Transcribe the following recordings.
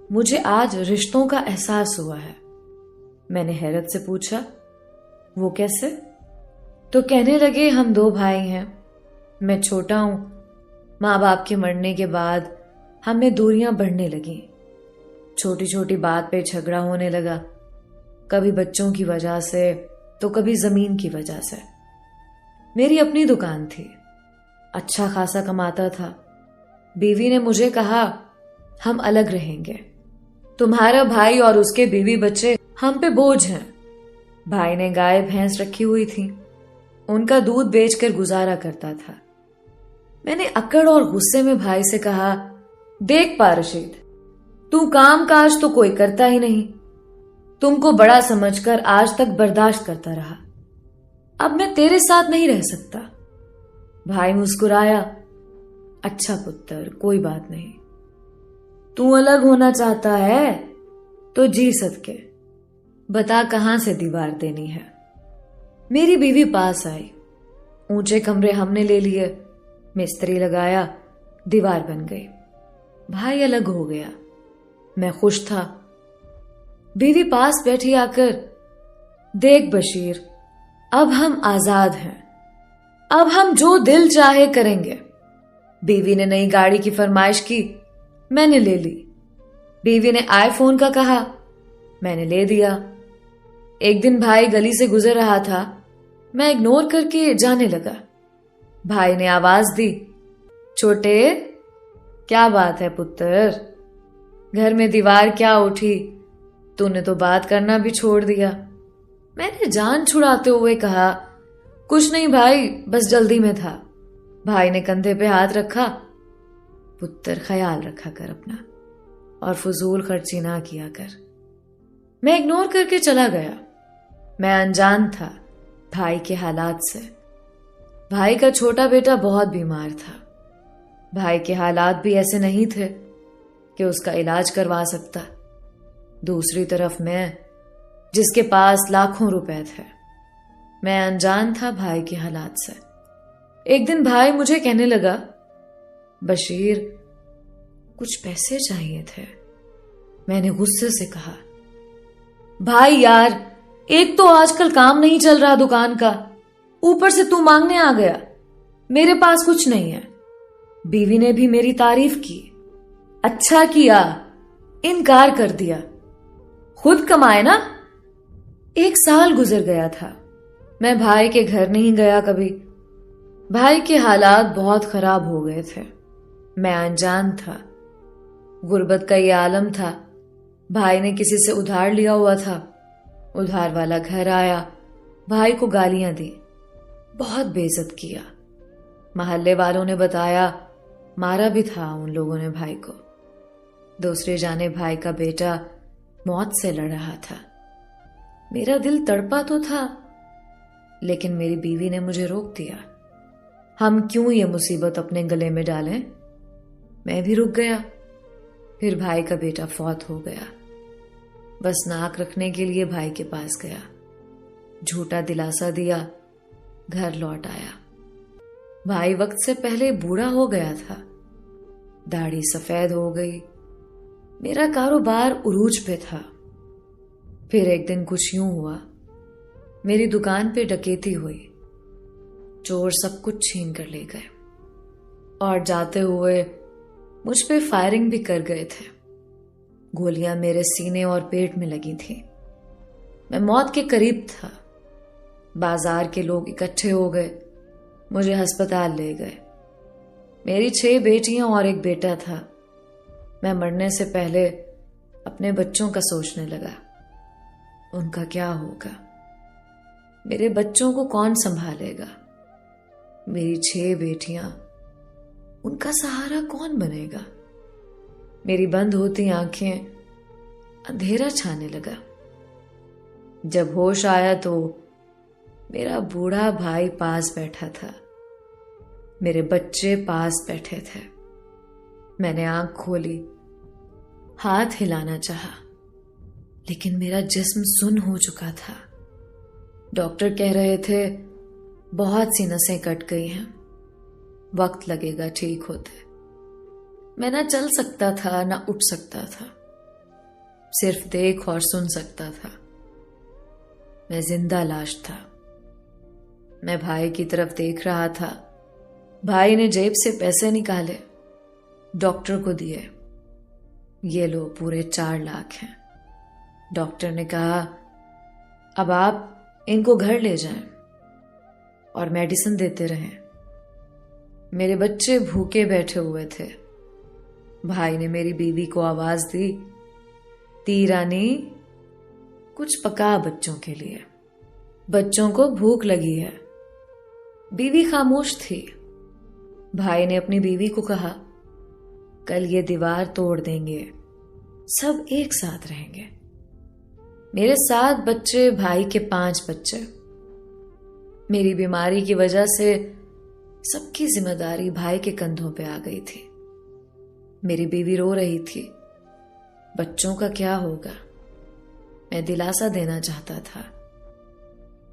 मुझे आज रिश्तों का एहसास हुआ है। मैंने हैरत से पूछा, वो कैसे? तो कहने लगे, हम 2 भाई हैं, मैं छोटा हूं। माँ बाप के मरने के बाद हम में दूरियां बढ़ने लगी। छोटी छोटी बात पे झगड़ा होने लगा, कभी बच्चों की वजह से तो कभी जमीन की वजह से। मेरी अपनी दुकान थी, अच्छा खासा कमाता था। बीवी ने मुझे कहा, हम अलग रहेंगे, तुम्हारा भाई और उसके बीवी बच्चे हम पे बोझ हैं। भाई ने गाय भैंस रखी हुई थी, उनका दूध बेचकर गुजारा करता था। मैंने अकड़ और गुस्से में भाई से कहा, देख पारशीद, तू काम काज तो कोई करता ही नहीं, तुमको बड़ा समझकर आज तक बर्दाश्त करता रहा, अब मैं तेरे साथ नहीं रह सकता। भाई मुस्कुराया, अच्छा पुत्र, कोई बात नहीं, तू अलग होना चाहता है तो जी सदके, बता कहां से दीवार देनी है। मेरी बीवी पास आई, ऊंचे कमरे हमने ले लिए, मिस्त्री लगाया, दीवार बन गई। भाई अलग हो गया, मैं खुश था। बीवी पास बैठी आकर, देख बशीर, अब हम आजाद हैं, अब हम जो दिल चाहे करेंगे। बीवी ने नई गाड़ी की फरमाइश की, मैंने ले ली। बीवी ने आईफोन का कहा, मैंने ले दिया। एक दिन भाई गली से गुजर रहा था, मैं इग्नोर करके जाने लगा। भाई ने आवाज दी, छोटे, क्या बात है पुत्र, घर में दीवार क्या उठी, तूने तो बात करना भी छोड़ दिया। मैंने जान छुड़ाते हुए कहा, कुछ नहीं भाई, बस जल्दी में था। भाई ने कंधे पे हाथ रखा, पुत्र ख्याल रखा कर अपना और फजूल खर्ची ना किया कर। मैं इग्नोर करके चला गया। मैं अनजान था भाई के हालात से। भाई का छोटा बेटा बहुत बीमार था। भाई के हालात भी ऐसे नहीं थे कि उसका इलाज करवा सकता। दूसरी तरफ मैं, जिसके पास लाखों रुपए थे, मैं अनजान था भाई के हालात से। एक दिन भाई मुझे कहने लगा, बशीर, कुछ पैसे चाहिए थे। मैंने गुस्से से कहा, भाई यार, एक तो आजकल काम नहीं चल रहा दुकान का, ऊपर से तू मांगने आ गया, मेरे पास कुछ नहीं है। बीवी ने भी मेरी तारीफ की, अच्छा किया, इनकार कर दिया, खुद कमाए ना। 1 साल गुजर गया था, मैं भाई के घर नहीं गया कभी। भाई के हालात बहुत खराब हो गए थे, मैं अनजान था। गुर्बत का ये आलम था। भाई ने किसी से उधार लिया हुआ था, उधार वाला घर आया, भाई को गालियां दी, बहुत बेइज्जत किया। मोहल्ले वालों ने बताया, मारा भी था उन लोगों ने भाई को। दूसरे जाने भाई का बेटा मौत से लड़ रहा था। मेरा दिल तड़पा तो था, लेकिन मेरी बीवी ने मुझे रोक दिया। हम क्यों ये मुसीबत अपने गले में डालें? मैं भी रुक गया। फिर भाई का बेटा फौत हो गया। बस नाक रखने के लिए भाई के पास गया, झूठा दिलासा दिया, घर लौट आया। भाई वक्त से पहले बूढ़ा हो गया था, दाढ़ी सफेद हो गई। मेरा कारोबार उरूज पे था। फिर एक दिन कुछ यूं हुआ, मेरी दुकान पे डकैती हुई। चोर सब कुछ छीन कर ले गए और जाते हुए मुझ पे फायरिंग भी कर गए थे। गोलियां मेरे सीने और पेट में लगी थी। मैं मौत के करीब था। बाजार के लोग इकट्ठे हो गए, मुझे अस्पताल ले गए। मेरी 6 बेटियां और एक बेटा था। मैं मरने से पहले अपने बच्चों का सोचने लगा, उनका क्या होगा, मेरे बच्चों को कौन संभालेगा, मेरी 6 बेटियां, उनका सहारा कौन बनेगा। मेरी बंद होती आंखें, अंधेरा छाने लगा। जब होश आया तो मेरा बूढ़ा भाई पास बैठा था, मेरे बच्चे पास बैठे थे। मैंने आंख खोली, हाथ हिलाना चाहा, लेकिन मेरा जिस्म सुन्न हो चुका था। डॉक्टर कह रहे थे, बहुत सी नसें कट गई हैं, वक्त लगेगा ठीक होते। मैं ना चल सकता था ना उठ सकता था। सिर्फ देख और सुन सकता था। मैं जिंदा लाश था। मैं भाई की तरफ देख रहा था। भाई ने जेब से पैसे निकाले, डॉक्टर को दिए। ये लो, पूरे 4 लाख हैं। डॉक्टर ने कहा, अब आप इनको घर ले जाएं और मेडिसिन देते रहें। मेरे बच्चे भूखे बैठे हुए थे। भाई ने मेरी बीवी को आवाज दी, ती रानी, कुछ पका बच्चों के लिए, बच्चों को भूख लगी है। बीवी खामोश थी। भाई ने अपनी बीवी को कहा, कल ये दीवार तोड़ देंगे, सब एक साथ रहेंगे। मेरे 7 बच्चे, भाई के 5 बच्चे। मेरी बीमारी की वजह से सबकी जिम्मेदारी भाई के कंधों पे आ गई थी। मेरी बीवी रो रही थी, बच्चों का क्या होगा। मैं दिलासा देना चाहता था,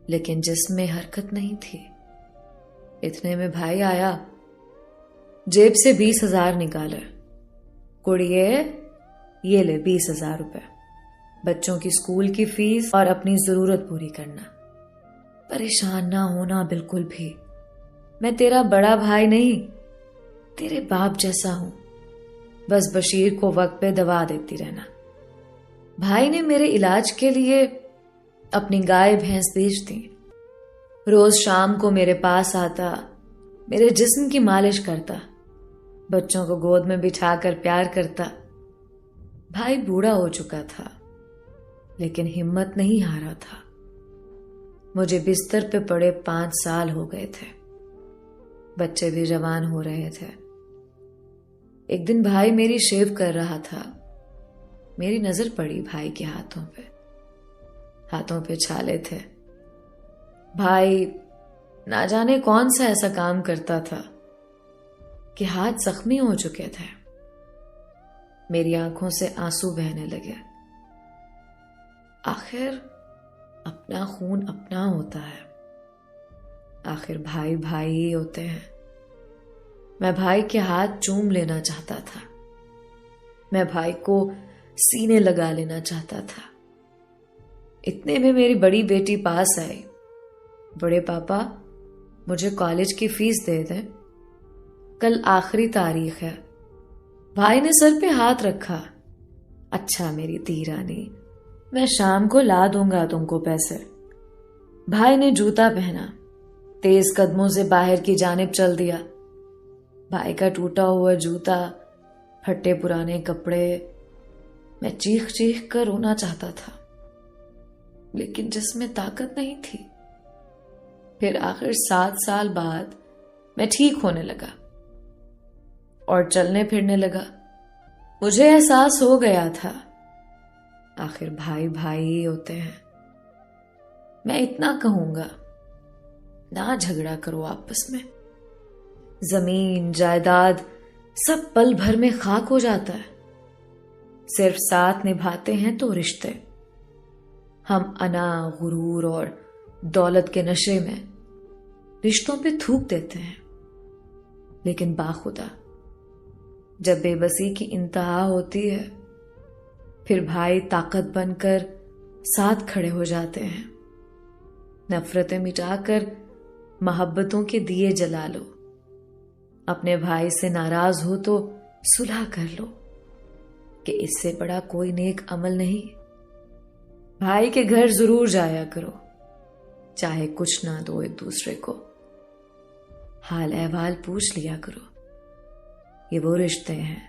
लेकिन जिसमें हरकत नहीं थी। इतने में भाई आया, जेब से 20,000 निकाले। कुड़िए, ये ले 20,000 रुपए, बच्चों की स्कूल की फीस और अपनी जरूरत पूरी करना। परेशान ना होना बिल्कुल भी। मैं तेरा बड़ा भाई नहीं, तेरे बाप जैसा हूं। बस बशीर को वक्त पे दवा देती रहना। भाई ने मेरे इलाज के लिए अपनी गाय भैंस बेच दी। रोज शाम को मेरे पास आता, मेरे जिस्म की मालिश करता, बच्चों को गोद में बिठाकर प्यार करता। भाई बूढ़ा हो चुका था, लेकिन हिम्मत नहीं हारा था। मुझे बिस्तर पे पड़े 5 साल हो गए थे। बच्चे भी जवान हो रहे थे। एक दिन भाई मेरी शेव कर रहा था। मेरी नजर पड़ी भाई के हाथों पे छाले थे। भाई ना जाने कौन सा ऐसा काम करता था कि हाथ जख्मी हो चुके थे। मेरी आंखों से आंसू बहने लगे। आखिर अपना खून अपना होता है। आखिर भाई भाई ही होते हैं। मैं भाई के हाथ चूम लेना चाहता था। मैं भाई को सीने लगा लेना चाहता था। इतने में मेरी बड़ी बेटी पास आई। बड़े पापा, मुझे कॉलेज की फीस दे दें, कल आखिरी तारीख है। भाई ने सर पे हाथ रखा। अच्छा मेरी धी रानी, मैं शाम को ला दूंगा तुमको पैसे। भाई ने जूता पहना, तेज कदमों से बाहर की जानिब चल दिया। भाई का टूटा हुआ जूता, फटे पुराने कपड़े। मैं चीख चीख कर रोना चाहता था, लेकिन जिसमें ताकत नहीं थी। फिर आखिर 7 साल बाद मैं ठीक होने लगा और चलने फिरने लगा। मुझे एहसास हो गया था, आखिर भाई भाई ही होते हैं। मैं इतना कहूंगा, ना झगड़ा करो आपस में। जमीन जायदाद सब पल भर में खाक हो जाता है। सिर्फ साथ निभाते हैं तो रिश्ते। हम अना, गुरूर और दौलत के नशे में रिश्तों पे थूक देते हैं। लेकिन बाखुदा जब बेबसी की इंतहा होती है, फिर भाई ताकत बनकर साथ खड़े हो जाते हैं। नफरतें मिटाकर मोहब्बतों के दिए जला लो। अपने भाई से नाराज हो तो सुलह कर लो, कि इससे बड़ा कोई नेक अमल नहीं। भाई के घर जरूर जाया करो, चाहे कुछ ना दो एक दूसरे को। हाल अहवाल पूछ लिया करो। ये वो रिश्ते हैं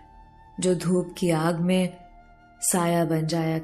जो धूप की आग में साया बन जाया